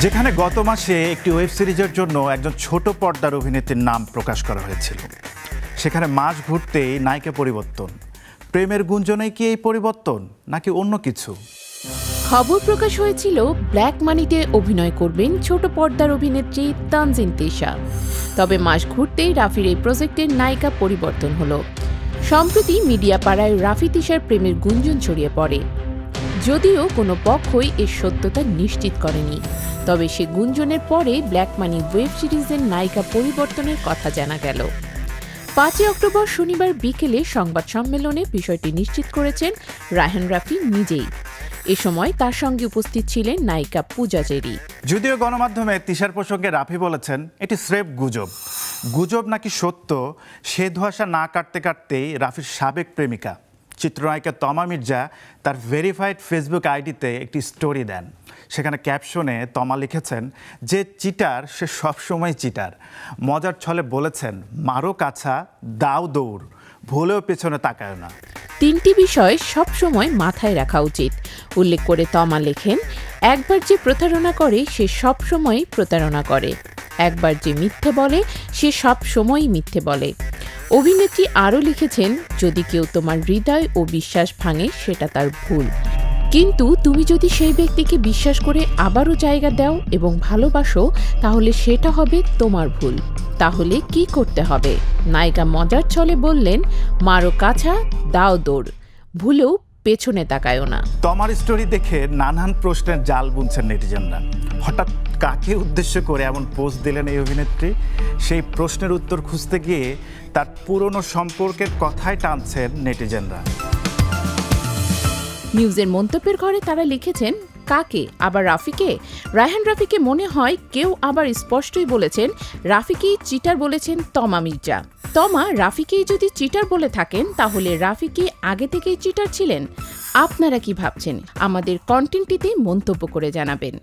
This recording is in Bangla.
যেখানে গত মাসে একটি ওয়েব সিরিজের জন্য একজন ছোট পর্দার অভিনেত্রীর নাম প্রকাশ করা হয়েছিল, সেখানে মাস ঘুরতেই নায়িকা পরিবর্তন। প্রেমের গুঞ্জনেই কি এই পরিবর্তন নাকি অন্য কিছু? খবর প্রকাশ হয়েছিল ব্ল্যাক মানিতে অভিনয় করবেন ছোট পর্দার অভিনেত্রী তানজিন তিশা। তবে মাস ঘুরতেই রাফির এই প্রজেক্টের নায়িকা পরিবর্তন হলো। সম্প্রতি মিডিয়া পাড়ায় রাফি তিশার প্রেমের গুঞ্জন ছড়িয়ে পড়ে, যদিও কোনো পক্ষই এর সত্যতা নিশ্চিত করেনি। তবে সে গুঞ্জনের পরে ব্ল্যাক মানি ওয়েব সিরিজের নায়িকা পরিবর্তনের কথা জানা গেল। 5 অক্টোবর শনিবার বিকেলে সংবাদ সম্মেলনে বিষয়টি নিশ্চিত করেছেন রায়হান রাফি নিজেই। এ সময় তার সঙ্গে উপস্থিত ছিলেন নায়িকা পূজা চেরি। যদিও গণমাধ্যমে তিশার প্রসঙ্গে রাফি বলেছেন এটি স্রেফ গুজব। গুজব নাকি সত্য সে ধোঁয়াশা না কাটতে কাটতেই রাফির সাবেক প্রেমিকা চিত্রনায়িকা তমা মির্জা তার ভেরিফাইড ফেসবুক আইডিতে একটি স্টোরি দেন। সেখানে ক্যাপশনে তমা লিখেছেন, যে চিটার সে সবসময় চিটার। মজার ছলে বলেছেন, মারো কাছা দাও দৌড়, ভুলেও পেছনে তাকায় না। 3টি বিষয় সবসময় মাথায় রাখা উচিত উল্লেখ করে তমা লেখেন, একবার যে প্রতারণা করে সে সবসময় প্রতারণা করে, একবার যে মিথ্যে বলে সে সব সময়ই মিথ্যে বলে। অভিনেত্রী আরও লিখেছেন, যদি কেউ তোমার হৃদয় ও বিশ্বাস ভাঙে সেটা তার ভুল, কিন্তু তুমি যদি সেই ব্যক্তিকে বিশ্বাস করে আবারও জায়গা দাও এবং ভালোবাসো তাহলে সেটা হবে তোমার ভুল। তাহলে কি করতে হবে? নায়িকা মজার ছলে বললেন, মারো কাছা দাও দৌড়, ভুলেও পেছনে তাকায়ও না। তমার স্টোরি দেখে নানান প্রশ্নের জাল বুনছেন নেটিজেনরা। হঠাৎ কাকে উদ্দেশ্য করে এমন পোস্ট দিলেন এই অভিনেত্রী? সেই প্রশ্নের উত্তর খুঁজতে গিয়ে তার পুরনো সম্পর্কের কথাই টানছেন নেটিজেনরা। নিউজের মন্তব্যের ঘরে তারা লিখেছেন, কাকে? আবার রাফিকে? রায়হান রাফিকে মনে হয় কেউ আবার স্পষ্টই বলেছেন রাফিকেই চিটার বলেছেন তমা মির্জা। তমা রাফিকেই যদি চিটার বলে থাকেন তাহলে রাফি কি আগে থেকেই চিটার ছিলেন? আপনারা কি ভাবছেন? আমাদের কন্টেন্টটিতে মন্তব্য করে জানাবেন।